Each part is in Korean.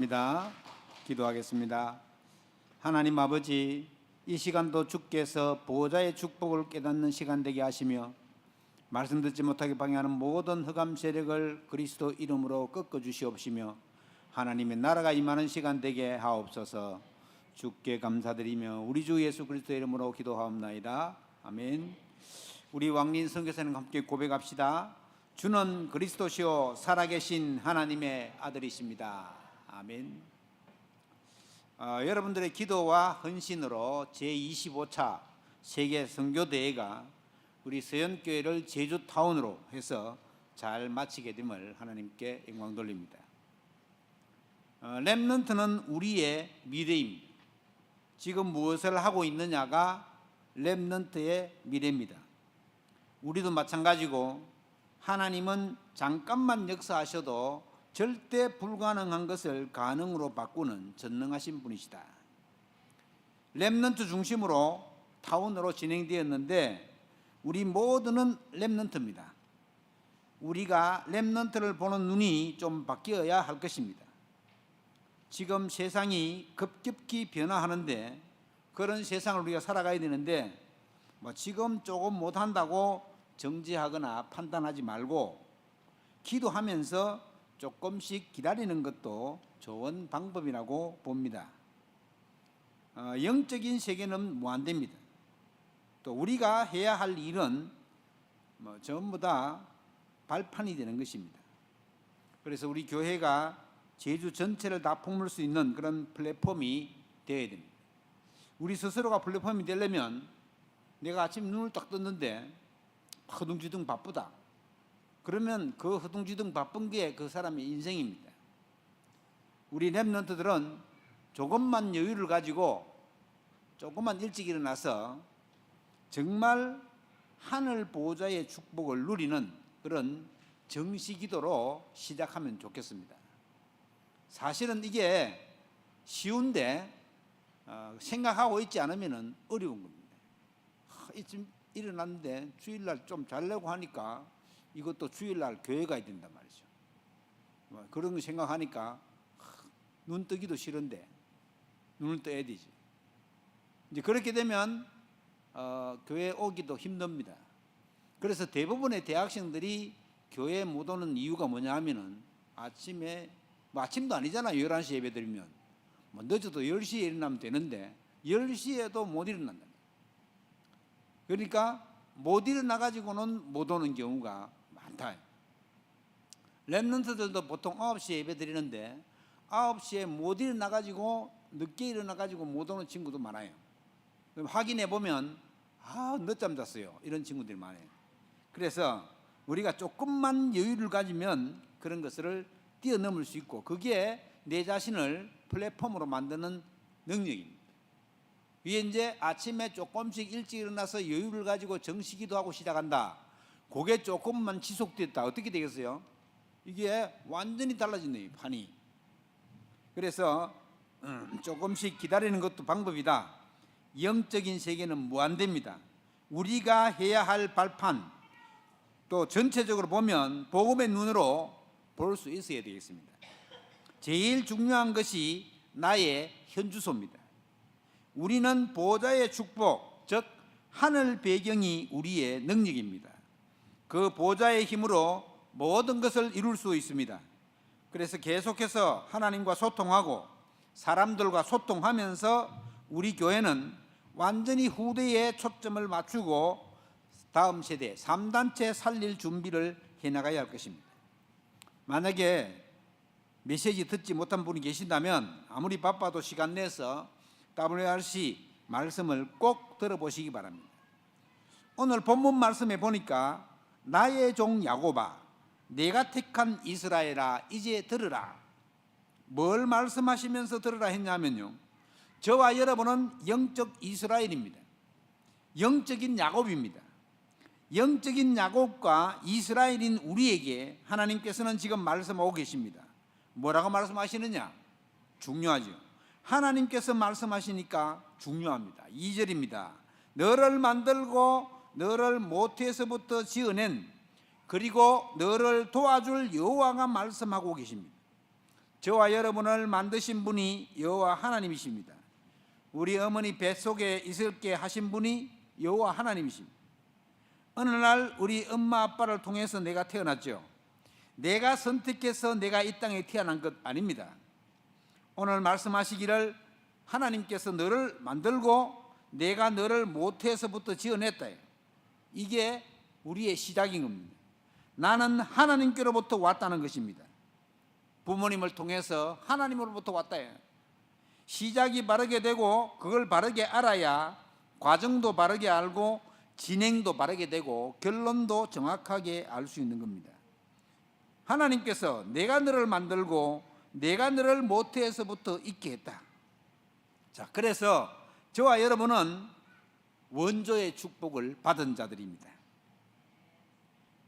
입니다. 기도하겠습니다. 하나님 아버지, 이 시간도 주께서 보호자의 축복을 깨닫는 시간 되게 하시며 말씀 듣지 못하게 방해하는 모든 흑암 세력을 그리스도 이름으로 꺾어 주시옵시며 하나님의 나라가 임하는 시간 되게 하옵소서. 주께 감사드리며 우리 주 예수 그리스도 이름으로 기도하옵나이다. 아멘. 우리 왕린 선교사님 함께 고백합시다. 주는 그리스도시요 살아계신 하나님의 아들이십니다. 아멘. 여러분들의 기도와 헌신으로 제25차 세계 선교대회가 우리 서연교회를 제주타운으로 해서 잘 마치게 됨을 하나님께 영광 돌립니다. 렘넌트는 우리의 미래입니다. 지금 무엇을 하고 있느냐가 렘넌트의 미래입니다. 우리도 마찬가지고 하나님은 잠깐만 역사하셔도 절대 불가능한 것을 가능으로 바꾸는 전능하신 분이시다. 렘넌트 중심으로 타운으로 진행되었는데 우리 모두는 렘넌트입니다. 우리가 렘넌트를 보는 눈이 좀 바뀌어야 할 것입니다. 지금 세상이 급격히 변화하는데 그런 세상을 우리가 살아가야 되는데 지금 조금 못한다고 정지하거나 판단하지 말고 기도하면서 조금씩 기다리는 것도 좋은 방법이라고 봅니다. 영적인 세계는 무한대입니다. 또 우리가 해야 할 일은 전부 다 발판이 되는 것입니다. 그래서 우리 교회가 제주 전체를 다 품을 수 있는 그런 플랫폼이 되어야 됩니다. 우리 스스로가 플랫폼이 되려면 내가 아침 눈을 딱 떴는데 허둥지둥 바쁘다. 그러면 그 허둥지둥 바쁜 게 그 사람의 인생입니다. 우리 렘넌트들은 조금만 여유를 가지고 조금만 일찍 일어나서 정말 하늘 보호자의 축복을 누리는 그런 정시기도로 시작하면 좋겠습니다. 사실은 이게 쉬운데 생각하고 있지 않으면 어려운 겁니다. 이쯤 일어났는데 주일날 좀 자려고 하니까 이것도 주일날 교회 가야 된단 말이죠. 그런 거 생각하니까 눈 뜨기도 싫은데 눈을 떠야 되지. 이제 그렇게 되면 교회 오기도 힘듭니다. 그래서 대부분의 대학생들이 교회 못 오는 이유가 뭐냐 하면은 아침도 아니잖아요. 11시에 예배 드리면 늦어도 10시에 일어나면 되는데 10시에도 못 일어난다. 그러니까 못 일어나 가지고는 못 오는 경우가 많다. 렘넌트들도 보통 9시에 예배 드리는데 9시에 못 일어나 가지고 늦게 일어나 가지고 못 오는 친구도 많아요. 그럼 확인해 보면 늦잠 잤어요. 이런 친구들이 많아요. 그래서 우리가 조금만 여유를 가지면 그런 것을 뛰어넘을 수 있고 그게 내 자신을 플랫폼으로 만드는 능력입니다. 위에 이제 아침에 조금씩 일찍 일어나서 여유를 가지고 정시기도 하고 시작한다. 그게 조금만 지속됐다. 어떻게 되겠어요? 이게 완전히 달라지네요, 판이. 그래서 조금씩 기다리는 것도 방법이다. 영적인 세계는 무한대입니다. 우리가 해야 할 발판, 또 전체적으로 보면 복음의 눈으로 볼 수 있어야 되겠습니다. 제일 중요한 것이 나의 현주소입니다. 우리는 보호자의 축복, 즉 하늘 배경이 우리의 능력입니다. 그 보호자의 힘으로 모든 것을 이룰 수 있습니다. 그래서 계속해서 하나님과 소통하고 사람들과 소통하면서 우리 교회는 완전히 후대에 초점을 맞추고 다음 세대 3단체 살릴 준비를 해나가야 할 것입니다. 만약에 메시지 듣지 못한 분이 계신다면 아무리 바빠도 시간 내서 WRC 말씀을 꼭 들어보시기 바랍니다. 오늘 본문 말씀에 보니까 나의 종 야곱아 내가 택한 이스라엘아 이제 들으라. 뭘 말씀하시면서 들으라 했냐면요, 저와 여러분은 영적 이스라엘입니다. 영적인 야곱입니다. 영적인 야곱과 이스라엘인 우리에게 하나님께서는 지금 말씀하고 계십니다. 뭐라고 말씀하시느냐? 중요하죠. 하나님께서 말씀하시니까 중요합니다. 2절입니다. 너를 만들고 너를 모태에서부터 지어낸 그리고 너를 도와줄 여호와가 말씀하고 계십니다. 저와 여러분을 만드신 분이 여호와 하나님이십니다. 우리 어머니 뱃속에 있을게 하신 분이 여호와 하나님이십니다. 어느 날 우리 엄마 아빠를 통해서 내가 태어났죠. 내가 선택해서 내가 이 땅에 태어난 것 아닙니다. 오늘 말씀하시기를 하나님께서 너를 만들고 내가 너를 모태에서부터 지어냈다. 이게 우리의 시작인 겁니다. 나는 하나님께로부터 왔다는 것입니다. 부모님을 통해서 하나님으로부터 왔다. 시작이 바르게 되고 그걸 바르게 알아야 과정도 바르게 알고 진행도 바르게 되고 결론도 정확하게 알 수 있는 겁니다. 하나님께서 내가 너를 만들고 내가 너를 모태에서부터 있게 했다. 자, 그래서 저와 여러분은 원조의 축복을 받은 자들입니다.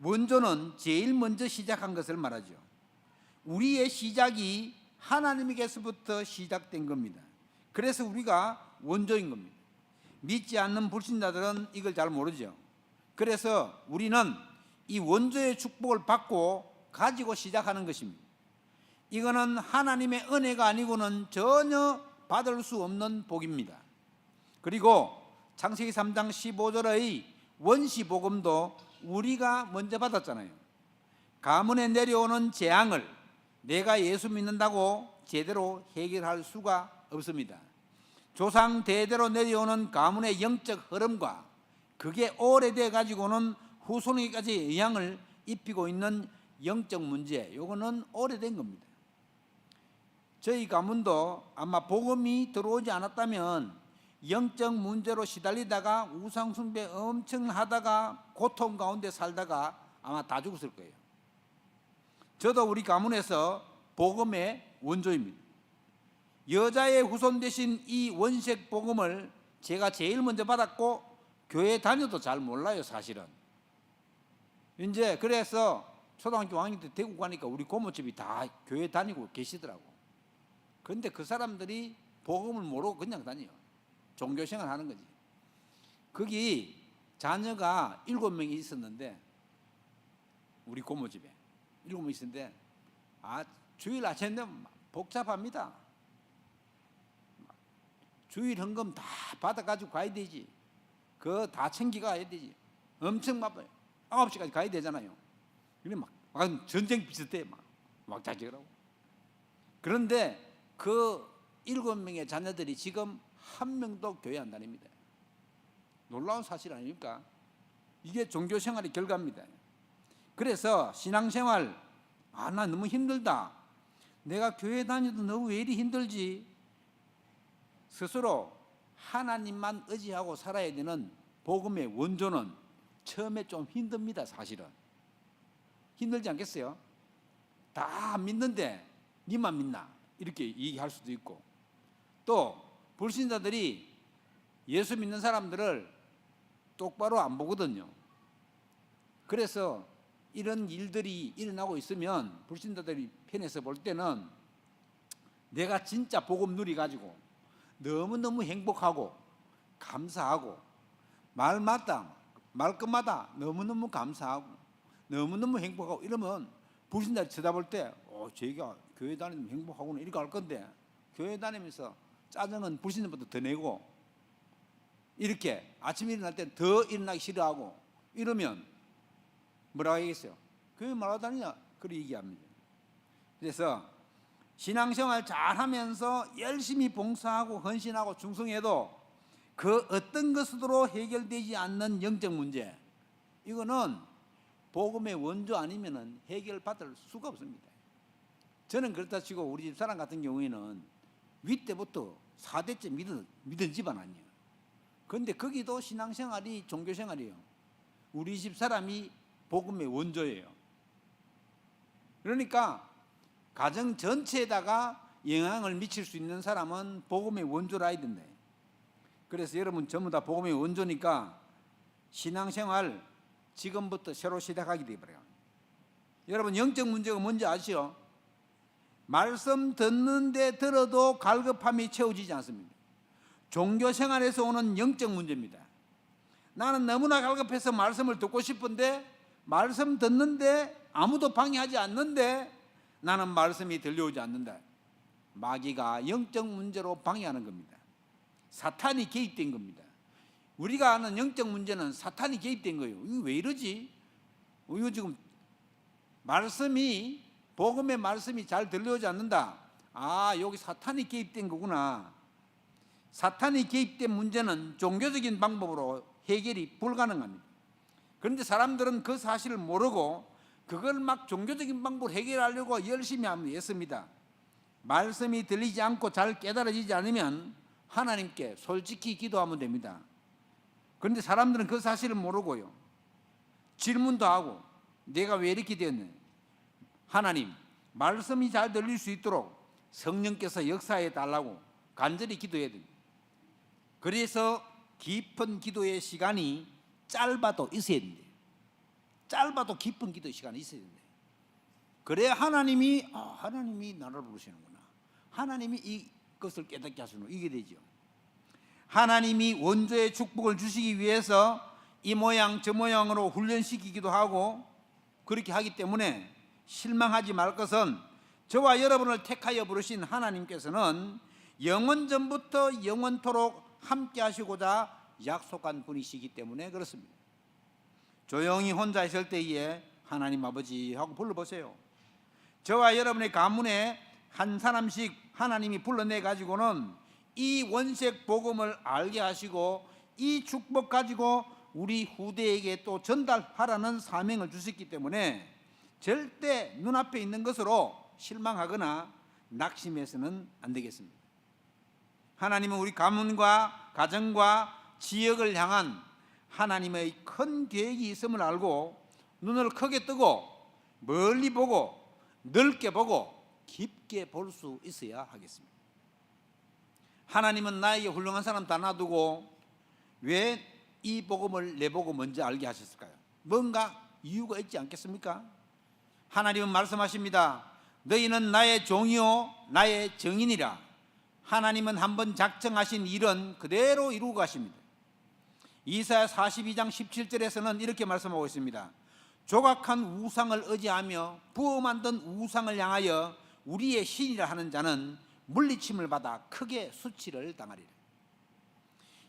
원조는 제일 먼저 시작한 것을 말하죠. 우리의 시작이 하나님에게서부터 시작된 겁니다. 그래서 우리가 원조인 겁니다. 믿지 않는 불신자들은 이걸 잘 모르죠. 그래서 우리는 이 원조의 축복을 받고 가지고 시작하는 것입니다. 이거는 하나님의 은혜가 아니고는 전혀 받을 수 없는 복입니다. 그리고 창세기 3장 15절의 원시 복음도 우리가 먼저 받았잖아요. 가문에 내려오는 재앙을 내가 예수 믿는다고 제대로 해결할 수가 없습니다. 조상 대대로 내려오는 가문의 영적 흐름과 그게 오래돼 가지고는 후손에게까지 영향을 입히고 있는 영적 문제, 이거는 오래된 겁니다. 저희 가문도 아마 복음이 들어오지 않았다면 영적 문제로 시달리다가 우상 숭배 엄청 하다가 고통 가운데 살다가 아마 다 죽었을 거예요. 저도 우리 가문에서 복음의 원조입니다. 여자의 후손 되신 이 원색 복음을 제가 제일 먼저 받았고 교회 다녀도 잘 몰라요, 사실은. 이제 그래서 초등학교 5학년 때 대구 가니까 우리 고모집이 다 교회 다니고 계시더라고. 그런데 그 사람들이 복음을 모르고 그냥 다녀요. 종교생활 하는 거지. 거기 자녀가 7명이 있었는데, 우리 고모집에 7명 있었는데, 주일 아침에 복잡합니다. 주일 헌금 다 받아가지고 가야 되지. 그거 다 챙겨 가야 되지. 엄청 바빠요. 9시까지 가야 되잖아요. 근데 막 전쟁 비슷해. 막 자직하고. 그런데 그 7명의 자녀들이 지금 한 명도 교회 안 다닙니다. 놀라운 사실 아닙니까? 이게 종교생활의 결과입니다. 그래서 신앙생활, 나 너무 힘들다. 내가 교회 다녀도 너 왜 이리 힘들지? 스스로 하나님만 의지하고 살아야 되는 복음의 원조는 처음에 좀 힘듭니다. 사실은 힘들지 않겠어요? 다 믿는데 니만 믿나? 이렇게 얘기할 수도 있고, 또 불신자들이 예수 믿는 사람들을 똑바로 안 보거든요. 그래서 이런 일들이 일어나고 있으면 불신자들이 편에서 볼 때는 내가 진짜 복음 누리가지고 너무너무 행복하고 감사하고 말마다 말끝마다 너무너무 감사하고 너무너무 행복하고 이러면 불신자들이 쳐다볼 때 저희가 교회 다니면 행복하구나 이렇게 할 건데, 교회 다니면서 짜증은 불신자보다 더 내고 이렇게 아침에 일어날 때 더 일어나기 싫어하고 이러면 뭐라고 하겠어요? 교회 말하고 다니냐? 그렇게 얘기합니다. 그래서 신앙생활 잘하면서 열심히 봉사하고 헌신하고 충성해도 그 어떤 것으로 해결되지 않는 영적 문제, 이거는 복음의 원조 아니면 해결받을 수가 없습니다. 저는 그렇다 치고 우리 집 사람 같은 경우에는 윗때부터 4대째 믿은 집안 아니에요. 그런데 거기도 신앙생활이 종교생활이에요. 우리 집 사람이 복음의 원조예요. 그러니까 가정 전체에다가 영향을 미칠 수 있는 사람은 복음의 원조라 해야 된다. 그래서 여러분 전부 다 복음의 원조니까 신앙생활 지금부터 새로 시작하게 되어버려요. 여러분 영적 문제가 뭔지 아시죠? 말씀 듣는데 들어도 갈급함이 채워지지 않습니다. 종교생활에서 오는 영적 문제입니다. 나는 너무나 갈급해서 말씀을 듣고 싶은데 말씀 듣는데 아무도 방해하지 않는데 나는 말씀이 들려오지 않는다. 마귀가 영적 문제로 방해하는 겁니다. 사탄이 개입된 겁니다. 우리가 아는 영적 문제는 사탄이 개입된 거예요. 이거 왜 이러지? 이거 지금 말씀이, 복음의 말씀이 잘 들려오지 않는다. 아, 여기 사탄이 개입된 거구나. 사탄이 개입된 문제는 종교적인 방법으로 해결이 불가능합니다. 그런데 사람들은 그 사실을 모르고 그걸 막 종교적인 방법으로 해결하려고 열심히 하면 됐습니다. 말씀이 들리지 않고 잘 깨달아지지 않으면 하나님께 솔직히 기도하면 됩니다. 그런데 사람들은 그 사실을 모르고요, 질문도 하고 내가 왜 이렇게 되었냐. 하나님, 말씀이 잘 들릴 수 있도록 성령께서 역사해 달라고 간절히 기도해야 됩니다. 그래서 깊은 기도의 시간이 짧아도 있어야 된대요. 짧아도 깊은 기도 시간이 있어야 된대요. 그래야 하나님이 나를 부르시는구나, 하나님이 이것을 깨닫게 하시는, 이게 되죠. 하나님이 원조의 축복을 주시기 위해서 이 모양 저 모양으로 훈련시키기도 하고 그렇게 하기 때문에 실망하지 말 것은, 저와 여러분을 택하여 부르신 하나님께서는 영원전부터 영원토록 함께 하시고자 약속한 분이시기 때문에 그렇습니다. 조용히 혼자 있을 때에 하나님 아버지 하고 불러보세요. 저와 여러분의 가문에 한 사람씩 하나님이 불러내 가지고는 이 원색 복음을 알게 하시고 이 축복 가지고 우리 후대에게 또 전달하라는 사명을 주셨기 때문에 절대 눈앞에 있는 것으로 실망하거나 낙심해서는 안 되겠습니다. 하나님은 우리 가문과 가정과 지역을 향한 하나님의 큰 계획이 있음을 알고 눈을 크게 뜨고 멀리 보고 넓게 보고 깊게 볼 수 있어야 하겠습니다. 하나님은 나에게 훌륭한 사람 다 놔두고 왜 이 복음을 내보고 먼저 알게 하셨을까요? 뭔가 이유가 있지 않겠습니까? 하나님은 말씀하십니다. 너희는 나의 종이요 나의 증인이라. 하나님은 한번 작정하신 일은 그대로 이루고 가십니다. 이사야 42장 17절에서는 이렇게 말씀하고 있습니다. 조각한 우상을 의지하며 부어 만든 우상을 향하여 우리의 신이라 하는 자는 물리침을 받아 크게 수치를 당하리라.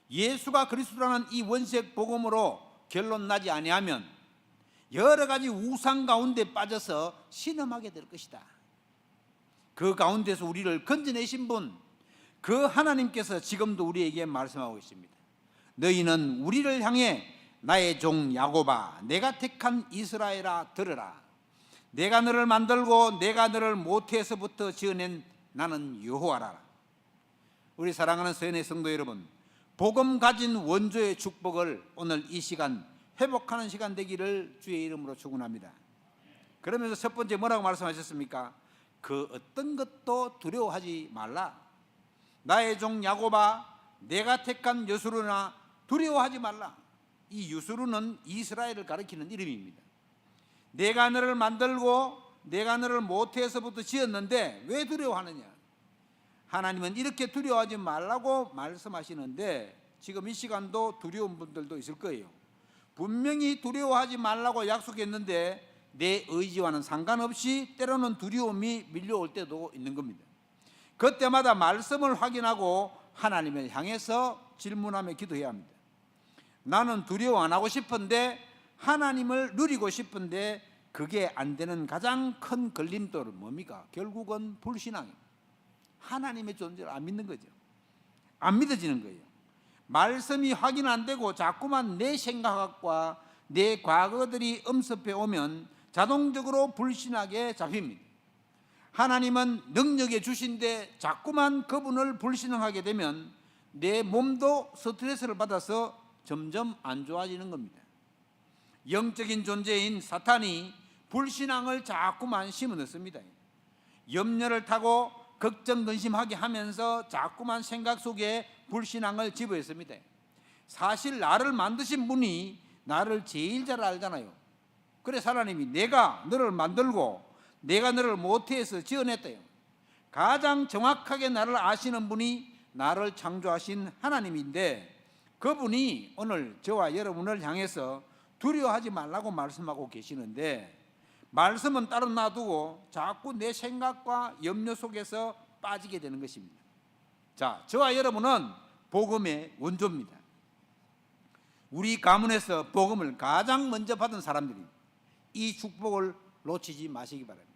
예수가 그리스도라는 이 원색 복음으로 결론 나지 아니하면 여러 가지 우상 가운데 빠져서 신음하게 될 것이다. 그 가운데서 우리를 건져내신 분, 그 하나님께서 지금도 우리에게 말씀하고 있습니다. 너희는 우리를 향해 나의 종 야곱아, 내가 택한 이스라엘아 들으라. 내가 너를 만들고 내가 너를 모태에서부터 지어낸 나는 여호와라. 우리 사랑하는 서연의 성도 여러분, 복음 가진 원조의 축복을 오늘 이 시간 회복하는 시간 되기를 주의 이름으로 축원합니다. 그러면서 첫 번째 뭐라고 말씀하셨습니까? 그 어떤 것도 두려워하지 말라. 나의 종 야곱아, 내가 택한 여수르나 두려워하지 말라. 이 여수르는 이스라엘을 가리키는 이름입니다. 내가 너를 만들고 내가 너를 모태에서부터 지었는데 왜 두려워하느냐? 하나님은 이렇게 두려워하지 말라고 말씀하시는데 지금 이 시간도 두려운 분들도 있을 거예요. 분명히 두려워하지 말라고 약속했는데 내 의지와는 상관없이 때로는 두려움이 밀려올 때도 있는 겁니다. 그때마다 말씀을 확인하고 하나님을 향해서 질문하며 기도해야 합니다. 나는 두려워 안 하고 싶은데, 하나님을 누리고 싶은데 그게 안 되는 가장 큰 걸림돌은 뭡니까? 결국은 불신앙입니다. 하나님의 존재를 안 믿는 거죠. 안 믿어지는 거예요. 말씀이 확인 안 되고 자꾸만 내 생각과 내 과거들이 엄습해 오면 자동적으로 불신하게 잡힙니다. 하나님은 능력에 주신데 자꾸만 그분을 불신하게 되면 내 몸도 스트레스를 받아서 점점 안 좋아지는 겁니다. 영적인 존재인 사탄이 불신앙을 자꾸만 심어넣습니다. 염려를 타고 걱정 근심하게 하면서 자꾸만 생각 속에 불신앙을 집어넣습니다. 사실 나를 만드신 분이 나를 제일 잘 알잖아요. 그래서 하나님이 내가 너를 만들고 내가 너를 모태에서 지어냈대요. 가장 정확하게 나를 아시는 분이 나를 창조하신 하나님인데, 그분이 오늘 저와 여러분을 향해서 두려워하지 말라고 말씀하고 계시는데, 말씀은 따로 놔두고 자꾸 내 생각과 염려 속에서 빠지게 되는 것입니다. 자, 저와 여러분은 복음의 원조입니다. 우리 가문에서 복음을 가장 먼저 받은 사람들이 이 축복을 놓치지 마시기 바랍니다.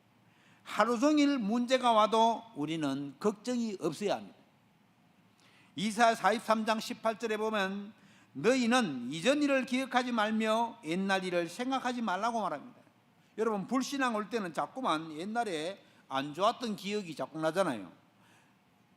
하루 종일 문제가 와도 우리는 걱정이 없어야 합니다. 이사야 43장 18절에 보면 너희는 이전 일을 기억하지 말며 옛날 일을 생각하지 말라고 말합니다. 여러분, 불신앙 올 때는 자꾸만 옛날에 안 좋았던 기억이 자꾸 나잖아요.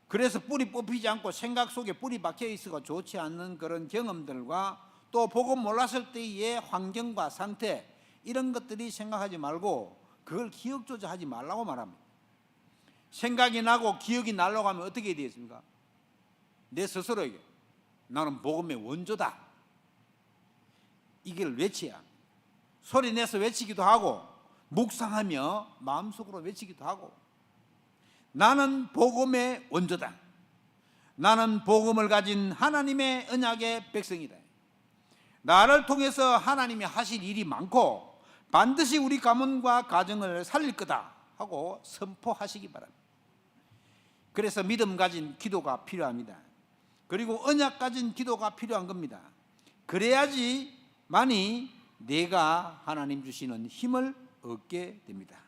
그래서 뿌리 뽑히지 않고 생각 속에 뿌리 박혀 있어가 좋지 않는 그런 경험들과 또 복음 몰랐을 때의 환경과 상태, 이런 것들이 생각하지 말고 그걸 기억조차 하지 말라고 말합니다. 생각이 나고 기억이 나려고 하면 어떻게 되겠습니까? 내 스스로에게 나는 복음의 원조다, 이걸 외쳐야 합니다. 소리 내서 외치기도 하고 묵상하며 마음속으로 외치기도 하고, 나는 복음의 원조다, 나는 복음을 가진 하나님의 언약의 백성이다, 나를 통해서 하나님이 하실 일이 많고 반드시 우리 가문과 가정을 살릴 거다 하고 선포하시기 바랍니다. 그래서 믿음 가진 기도가 필요합니다. 그리고 언약 가진 기도가 필요한 겁니다. 그래야지만이 내가 하나님 주시는 힘을 얻게 됩니다.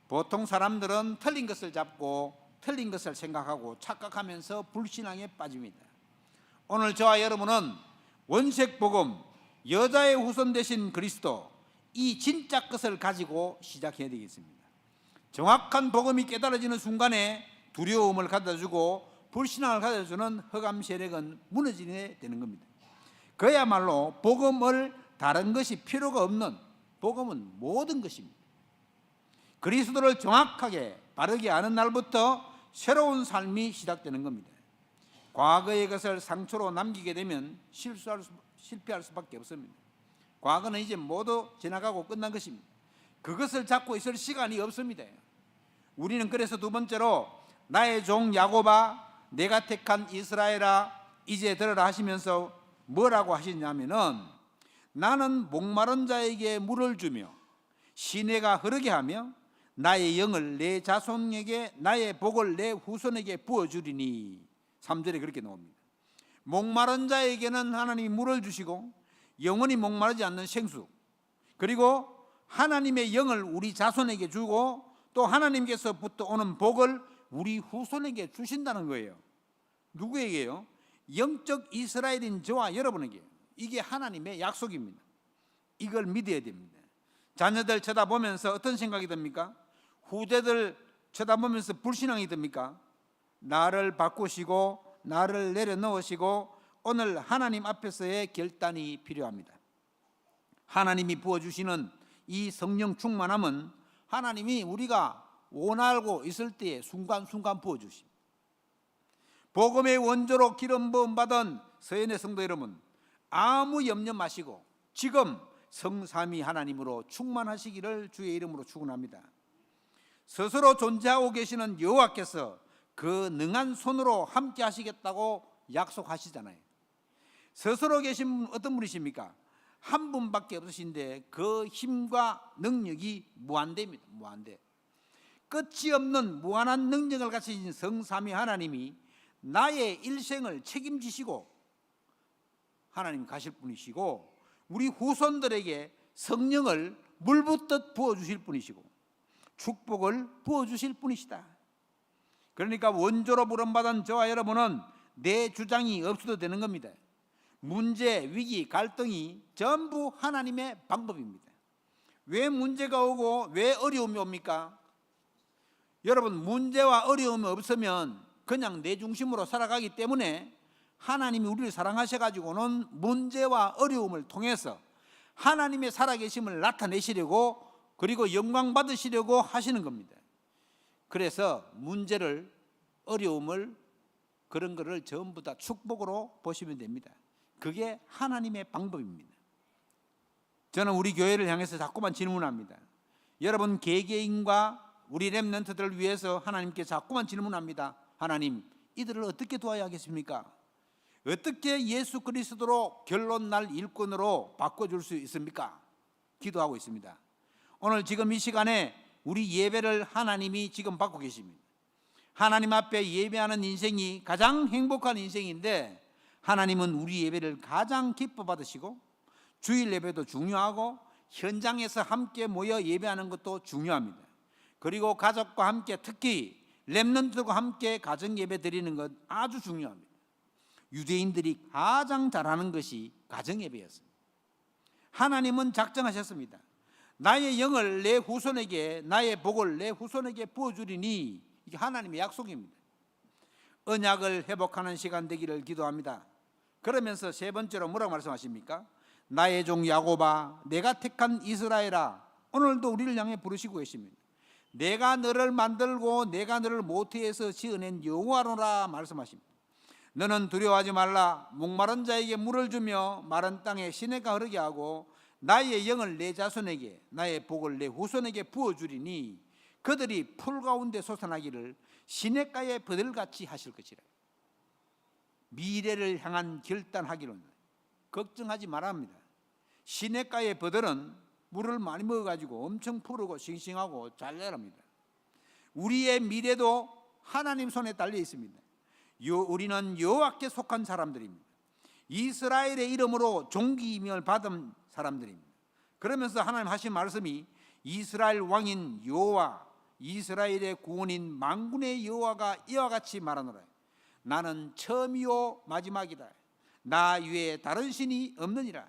보통 사람들은 틀린 것을 잡고 틀린 것을 생각하고 착각하면서 불신앙에 빠집니다. 오늘 저와 여러분은 원색 복음, 여자의 후손 되신 그리스도, 이 진짜 것을 가지고 시작해야 되겠습니다. 정확한 복음이 깨달아지는 순간에 두려움을 가져주고 불신앙을 가져주는 흑암 세력은 무너지게 되는 겁니다. 그야말로 복음을 다른 것이 필요가 없는, 복음은 모든 것입니다. 그리스도를 정확하게 바르게 아는 날부터 새로운 삶이 시작되는 겁니다. 과거의 것을 상처로 남기게 되면 실패할 수밖에 없습니다. 과거는 이제 모두 지나가고 끝난 것입니다. 그것을 잡고 있을 시간이 없습니다. 우리는 그래서 두 번째로 나의 종 야곱아, 내가 택한 이스라엘아, 이제 들으라 하시면서 뭐라고 하시냐면은, 나는 목마른 자에게 물을 주며 시내가 흐르게 하며 나의 영을 내 자손에게, 나의 복을 내 후손에게 부어주리니. 3절에 그렇게 나옵니다. 목마른 자에게는 하나님이 물을 주시고 영원히 목마르지 않는 생수, 그리고 하나님의 영을 우리 자손에게 주고 또 하나님께서부터 오는 복을 우리 후손에게 주신다는 거예요. 누구에게요? 영적 이스라엘인 저와 여러분에게. 이게 하나님의 약속입니다. 이걸 믿어야 됩니다. 자녀들 쳐다보면서 어떤 생각이 듭니까? 후대들 쳐다보면서 불신앙이 듭니까? 나를 바꾸시고 나를 내려놓으시고 오늘 하나님 앞에서의 결단이 필요합니다. 하나님이 부어주시는 이 성령 충만함은 하나님이 우리가 원하고 있을 때에 순간순간 부어주십니다. 복음의 원조로 기름 부음 받은 서연의 성도 여러분, 아무 염려 마시고 지금 성삼위 하나님으로 충만하시기를 주의 이름으로 축원합니다. 스스로 존재하고 계시는 여호와께서 그 능한 손으로 함께 하시겠다고 약속하시잖아요. 스스로 계신 분 어떤 분이십니까? 한 분밖에 없으신데 그 힘과 능력이 무한대입니다. 무한대. 끝이 없는 무한한 능력을 가지신 성삼위 하나님이 나의 일생을 책임지시고 하나님 가실 분이시고, 우리 후손들에게 성령을 물 붓듯 부어주실 분이시고 축복을 부어주실 분이시다. 그러니까 원조로 부름받은 저와 여러분은 내 주장이 없어도 되는 겁니다. 문제, 위기, 갈등이 전부 하나님의 방법입니다. 왜 문제가 오고 왜 어려움이 옵니까? 여러분, 문제와 어려움이 없으면 그냥 내 중심으로 살아가기 때문에 하나님이 우리를 사랑하셔가지고는 문제와 어려움을 통해서 하나님의 살아계심을 나타내시려고, 그리고 영광 받으시려고 하시는 겁니다. 그래서 문제를, 어려움을, 그런 거를 전부 다 축복으로 보시면 됩니다. 그게 하나님의 방법입니다. 저는 우리 교회를 향해서 자꾸만 질문합니다. 여러분 개개인과 우리 렘넌트들을 위해서 하나님께 자꾸만 질문합니다. 하나님, 이들을 어떻게 도와야 하겠습니까? 어떻게 예수 그리스도로 결론 날 일꾼으로 바꿔줄 수 있습니까? 기도하고 있습니다. 오늘 지금 이 시간에 우리 예배를 하나님이 지금 받고 계십니다. 하나님 앞에 예배하는 인생이 가장 행복한 인생인데, 하나님은 우리 예배를 가장 기뻐 받으시고 주일 예배도 중요하고 현장에서 함께 모여 예배하는 것도 중요합니다. 그리고 가족과 함께, 특히 렘넌트들과 함께 가정 예배 드리는 것 아주 중요합니다. 유대인들이 가장 잘하는 것이 가정 예배였습니다. 하나님은 작정하셨습니다. 나의 영을 내 후손에게, 나의 복을 내 후손에게 부어주리니, 이게 하나님의 약속입니다. 언약을 회복하는 시간 되기를 기도합니다. 그러면서 세 번째로 뭐라고 말씀하십니까? 나의 종 야곱아, 내가 택한 이스라엘아. 오늘도 우리를 향해 부르시고 계십니다. 내가 너를 만들고 내가 너를 모태에서 지어낸 여호와로라 말씀하십니다. 너는 두려워하지 말라. 목마른 자에게 물을 주며 마른 땅에 시냇가 흐르게 하고 나의 영을 내 자손에게, 나의 복을 내 후손에게 부어주리니 그들이 풀 가운데 솟아나기를 시냇가의 버들같이 하실 것이라. 미래를 향한 결단하기로는 걱정하지 말아야 합니다. 시냇가의 버들은 물을 많이 먹어가지고 엄청 푸르고 싱싱하고 잘 자랍니다. 우리의 미래도 하나님 손에 달려 있습니다. 우리는 여호와께 속한 사람들입니다. 이스라엘의 이름으로 종기임을 받은 사람들입니다. 그러면서 하나님 하신 말씀이 이스라엘 왕인 여호와, 이스라엘의 구원인 만군의 여호와가 이와 같이 말하노라. 나는 처음이요 마지막이다. 나 외에 다른 신이 없느니라.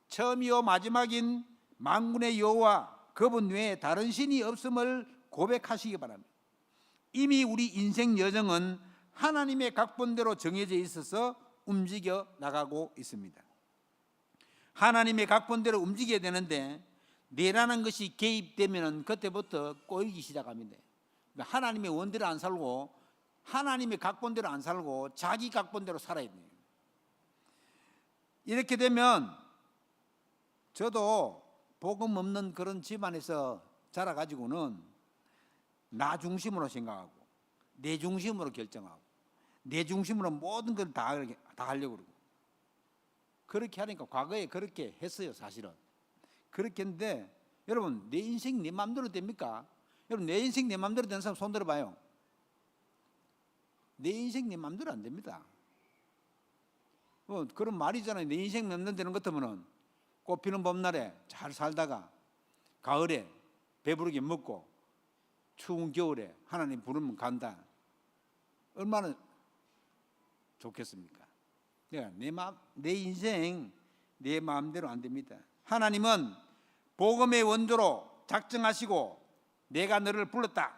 처음이요 마지막인 만군의 여호와, 그분 외에 다른 신이 없음을 고백하시기 바랍니다. 이미 우리 인생 여정은 하나님의 각본대로 정해져 있어서 움직여 나가고 있습니다. 하나님의 각본대로 움직여야 되는데 뇌라는 것이 개입되면 그때부터 꼬이기 시작합니다. 하나님의 원대로 안 살고, 하나님의 각본대로 안 살고 자기 각본대로 살아야 돼요. 이렇게 되면 저도 복음 없는 그런 집안에서 자라가지고는 나 중심으로 생각하고 내 중심으로 결정하고 내 중심으로 모든 걸 다 하려고 그러고, 그렇게 하니까 과거에 그렇게 했어요. 사실은 그렇게 했는데, 여러분 내 인생 내 마음대로 됩니까? 여러분 내 인생 내 마음대로 되는 사람 손 들어봐요. 내 인생 내 마음대로 안 됩니다. 그런 말이잖아요. 내 인생 내 마음대로 되는 것 같으면은 꽃피는 봄날에 잘 살다가 가을에 배부르게 먹고 추운 겨울에 하나님 부르면 간다. 얼마나 좋겠습니까? 내 인생 내 마음대로 안 됩니다. 하나님은 복음의 원조로 작정하시고 내가 너를 불렀다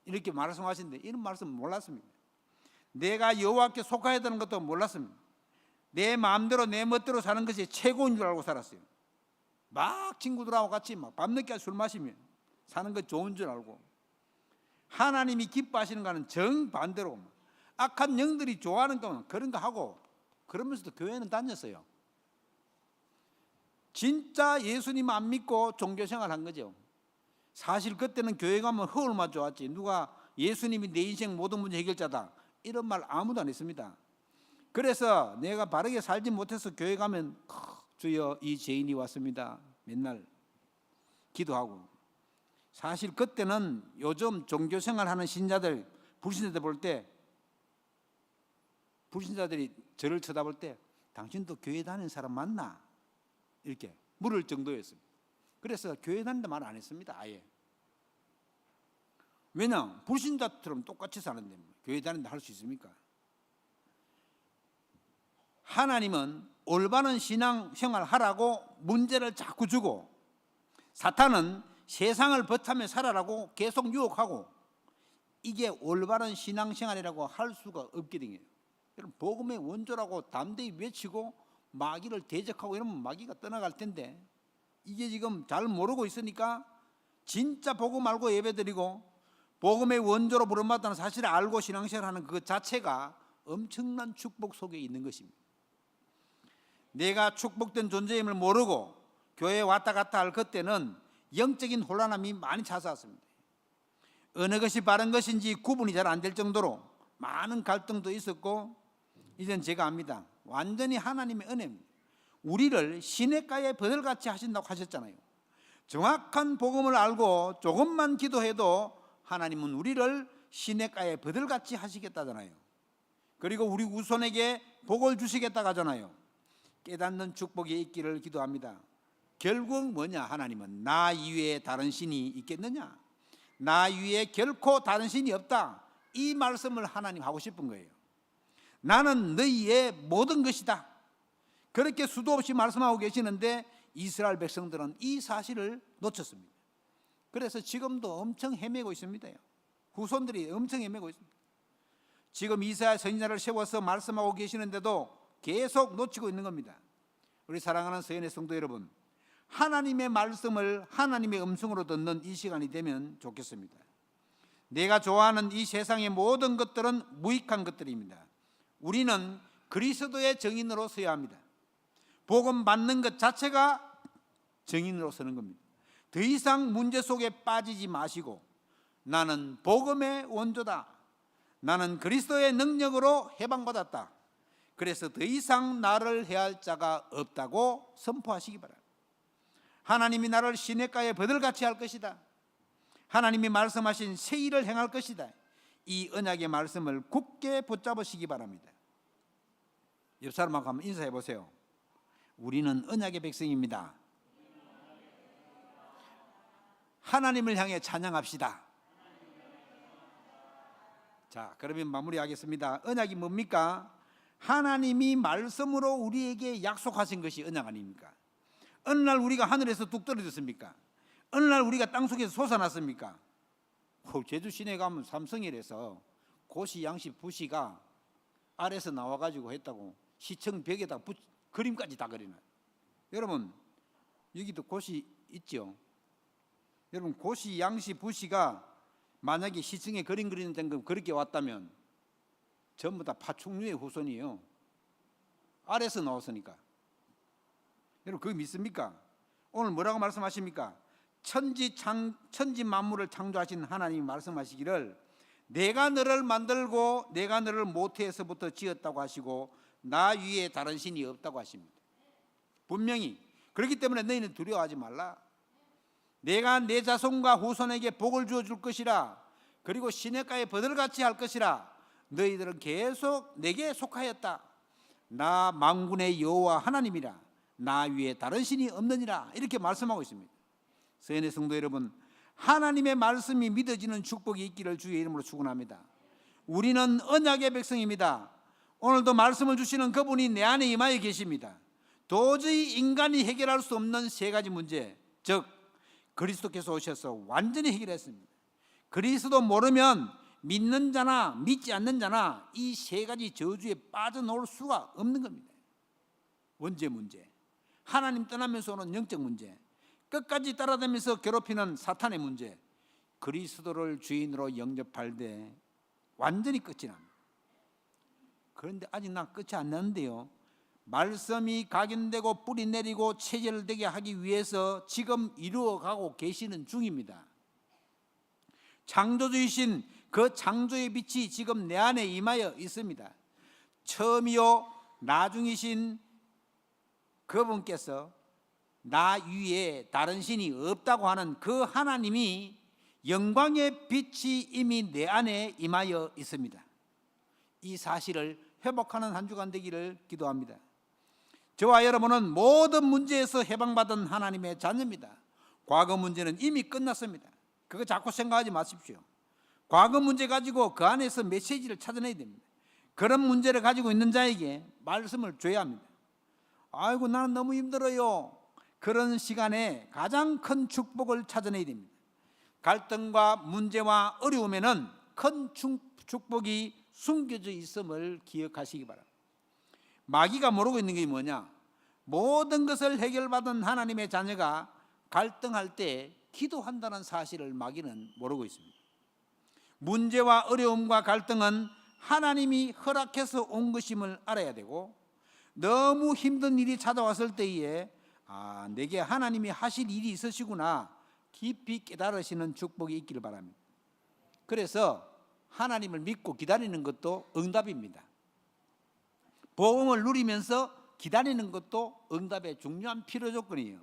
이렇게 말씀하시는데, 이런 말씀 몰랐습니다. 내가 여호와께 속해야 되는 것도 몰랐습니다. 내 마음대로 내 멋대로 사는 것이 최고인 줄 알고 살았어요. 막 친구들하고 같이 막 밤늦게 술 마시면 사는 것 좋은 줄 알고, 하나님이 기뻐하시는 거는 정반대로 악한 영들이 좋아하는 거는 그런 거 하고, 그러면서도 교회는 다녔어요. 진짜 예수님 안 믿고 종교생활 한 거죠. 사실 그때는 교회 가면 허울만 좋았지, 누가 예수님이 내 인생 모든 문제 해결자다 이런 말 아무도 안 했습니다. 그래서 내가 바르게 살지 못해서 교회 가면 주여 이 죄인이 왔습니다 맨날 기도하고, 사실 그때는 요즘 종교생활하는 신자들, 불신자들 볼 때, 불신자들이 저를 쳐다볼 때 당신도 교회 다니는 사람 맞나? 이렇게 물을 정도였습니다. 그래서 교회 다닌다 말 안 했습니다. 아예. 왜냐? 불신자처럼 똑같이 사는데 교회 다닌다 할 수 있습니까? 하나님은 올바른 신앙생활 하라고 문제를 자꾸 주고, 사탄은 세상을 버타며 살아라고 계속 유혹하고, 이게 올바른 신앙생활이라고 할 수가 없거든요. 여러분 복음의 원조라고 담대히 외치고 마귀를 대적하고 이러면 마귀가 떠나갈 텐데, 이게 지금 잘 모르고 있으니까 진짜 복음 알고 예배드리고 복음의 원조로 부름받다는 사실을 알고 신앙생활하는 그 자체가 엄청난 축복 속에 있는 것입니다. 내가 축복된 존재임을 모르고 교회에 왔다 갔다 할 그때는 영적인 혼란함이 많이 찾아왔습니다. 어느 것이 바른 것인지 구분이 잘 안 될 정도로 많은 갈등도 있었고, 이젠 제가 압니다. 완전히 하나님의 은혜입니다. 우리를 시냇가의 버들같이 하신다고 하셨잖아요. 정확한 복음을 알고 조금만 기도해도 하나님은 우리를 시냇가에 버들같이 하시겠다잖아요. 그리고 우리 후손에게 복을 주시겠다고 하잖아요. 깨닫는 축복이 있기를 기도합니다. 결국 뭐냐? 하나님은 나 이외에 다른 신이 있겠느냐? 나 위에 결코 다른 신이 없다. 이 말씀을 하나님 하고 싶은 거예요. 나는 너희의 모든 것이다. 그렇게 수도 없이 말씀하고 계시는데 이스라엘 백성들은 이 사실을 놓쳤습니다. 그래서 지금도 엄청 헤매고 있습니다. 후손들이 엄청 헤매고 있습니다. 지금 이사야 선지자를 세워서 말씀하고 계시는데도 계속 놓치고 있는 겁니다. 우리 사랑하는 서연의 성도 여러분, 하나님의 말씀을 하나님의 음성으로 듣는 이 시간이 되면 좋겠습니다. 내가 좋아하는 이 세상의 모든 것들은 무익한 것들입니다. 우리는 그리스도의 증인으로 서야 합니다. 복음 받는 것 자체가 증인으로 서는 겁니다. 더 이상 문제 속에 빠지지 마시고 나는 복음의 원조다. 나는 그리스도의 능력으로 해방받았다. 그래서 더 이상 나를 해할 자가 없다고 선포하시기 바랍니다. 하나님이 나를 시냇가에 버들같이 할 것이다. 하나님이 말씀하신 새 일을 행할 것이다. 이 언약의 말씀을 굳게 붙잡으시기 바랍니다. 옆 사람하고 한번 인사해 보세요. 우리는 언약의 백성입니다. 하나님을 향해 찬양합시다. 자, 그러면 마무리하겠습니다. 언약이 뭡니까? 하나님이 말씀으로 우리에게 약속하신 것이 언약 아닙니까? 어느 날 우리가 하늘에서 뚝 떨어졌습니까? 어느 날 우리가 땅속에서 솟아났습니까? 제주 시내 가면 삼성일에서 고시, 양시, 부시가 아래서 나와가지고 했다고 시청 벽에다 그림까지 다 그리나요? 여러분, 여기도 고시 있죠? 여러분, 고시, 양시, 부시가 만약에 시청에 그림 그리는 데 그렇게 왔다면 전부 다 파충류의 후손이에요. 아래서 나왔으니까. 여러분, 그거 믿습니까? 오늘 뭐라고 말씀하십니까? 천지 만물을 창조하신 하나님이 말씀하시기를 내가 너를 만들고 내가 너를 모태에서부터 지었다고 하시고 나 위에 다른 신이 없다고 하십니다. 분명히. 그렇기 때문에 너희는 두려워하지 말라. 내가 내 자손과 후손에게 복을 주어줄 것이라. 그리고 시냇가에 버들같이 할 것이라. 너희들은 계속 내게 속하였다. 나 만군의 여호와 하나님이라. 나 위에 다른 신이 없느니라. 이렇게 말씀하고 있습니다. 서연의 성도 여러분, 하나님의 말씀이 믿어지는 축복이 있기를 주의 이름으로 축원합니다. 우리는 언약의 백성입니다. 오늘도 말씀을 주시는 그분이 내 안에 임하여 계십니다. 도저히 인간이 해결할 수 없는 세 가지 문제, 즉 그리스도께서 오셔서 완전히 해결했습니다. 그리스도 모르면 믿는 자나 믿지 않는 자나 이 세 가지 저주에 빠져나올 수가 없는 겁니다. 원죄 문제, 하나님 떠나면서 오는 영적 문제, 끝까지 따라다니면서 괴롭히는 사탄의 문제, 그리스도를 주인으로 영접할 때 완전히 끝이 납니다. 그런데 아직 난 끝이 안 나는데요. 말씀이 각인되고 뿌리 내리고 체질되게 하기 위해서 지금 이루어가고 계시는 중입니다. 창조주이신 그 창조의 빛이 지금 내 안에 임하여 있습니다. 처음이요 나중이신 그분께서 나 위에 다른 신이 없다고 하는 그 하나님이 영광의 빛이 이미 내 안에 임하여 있습니다. 이 사실을 회복하는 한 주간 되기를 기도합니다. 저와 여러분은 모든 문제에서 해방받은 하나님의 자녀입니다. 과거 문제는 이미 끝났습니다. 그거 자꾸 생각하지 마십시오. 과거 문제 가지고 그 안에서 메시지를 찾아내야 됩니다. 그런 문제를 가지고 있는 자에게 말씀을 줘야 합니다. 아이고 나는 너무 힘들어요. 그런 시간에 가장 큰 축복을 찾아내야 됩니다. 갈등과 문제와 어려움에는 큰 축복이 숨겨져 있음을 기억하시기 바랍니다. 마귀가 모르고 있는 게 뭐냐? 모든 것을 해결받은 하나님의 자녀가 갈등할 때 기도한다는 사실을 마귀는 모르고 있습니다. 문제와 어려움과 갈등은 하나님이 허락해서 온 것임을 알아야 되고, 너무 힘든 일이 찾아왔을 때에 내게 하나님이 하실 일이 있으시구나 깊이 깨달으시는 축복이 있기를 바랍니다. 그래서 하나님을 믿고 기다리는 것도 응답입니다. 복음을 누리면서 기다리는 것도 응답의 중요한 필요 조건이에요.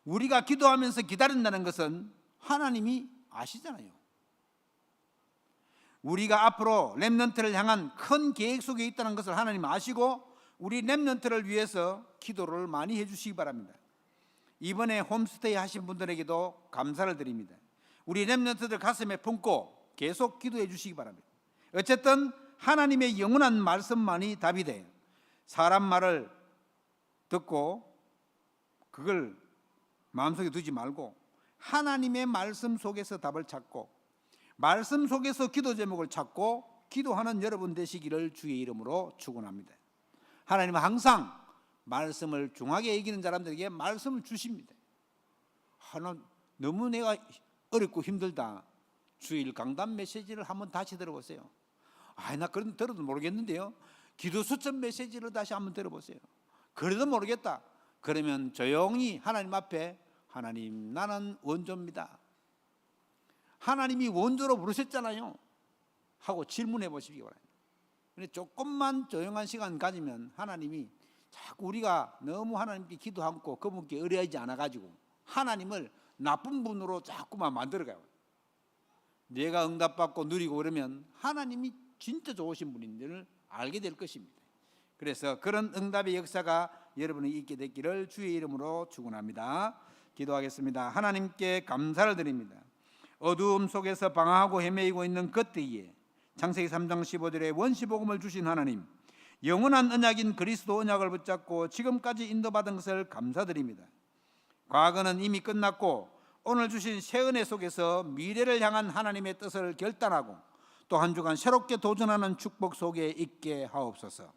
우리가 기도하면서 기다린다는 것은 하나님이 아시잖아요. 우리가 앞으로 렘넌트를 향한 큰 계획 속에 있다는 것을 하나님 아시고 우리 렘넌트를 위해서 기도를 많이 해주시기 바랍니다. 이번에 홈스테이 하신 분들에게도 감사를 드립니다. 우리 렘넌트들 가슴에 품고 계속 기도해 주시기 바랍니다. 어쨌든 하나님의 영원한 말씀만이 답이 돼요. 사람 말을 듣고 그걸 마음속에 두지 말고 하나님의 말씀 속에서 답을 찾고 말씀 속에서 기도 제목을 찾고 기도하는 여러분 되시기를 주의 이름으로 축원합니다. 하나님은 항상 말씀을 중하게 여기는 사람들에게 말씀을 주십니다. 너무 내가 어렵고 힘들다. 주일 강단 메시지를 한번 다시 들어보세요. 나 그런 들어도 모르겠는데요. 기도 수첩 메시지를 다시 한번 들어보세요. 그래도 모르겠다. 그러면 조용히 하나님 앞에 하나님 나는 원조입니다. 하나님이 원조로 부르셨잖아요. 하고 질문해 보시기 바랍니다. 조금만 조용한 시간 가지면 하나님이 자꾸 우리가 너무 하나님께 기도 않고 그분께 의뢰하지 않아 가지고 하나님을 나쁜 분으로 자꾸만 만들어가요. 내가 응답받고 누리고 그러면 하나님이 진짜 좋으신 분인 줄 알게 될 것입니다. 그래서 그런 응답의 역사가 여러분이 있게 됐기를 주의 이름으로 축원합니다. 기도하겠습니다. 하나님께 감사를 드립니다. 어두움 속에서 방황하고 헤매이고 있는 그때에 창세기 3장 15절에 원시복음을 주신 하나님, 영원한 언약인 그리스도 언약을 붙잡고 지금까지 인도받은 것을 감사드립니다. 과거는 이미 끝났고 오늘 주신 새 은혜 속에서 미래를 향한 하나님의 뜻을 결단하고 또 한 주간 새롭게 도전하는 축복 속에 있게 하옵소서.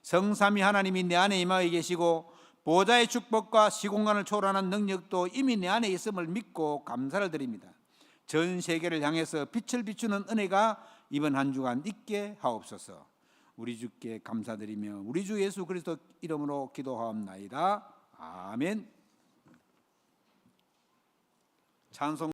성삼위 하나님이 내 안에 임하여 계시고 보좌의 축복과 시공간을 초월하는 능력도 이미 내 안에 있음을 믿고 감사를 드립니다. 전 세계를 향해서 빛을 비추는 은혜가 이번 한 주간 있게 하옵소서. 우리 주께 감사드리며 우리 주 예수 그리스도 이름으로 기도하옵나이다. 아멘. 찬송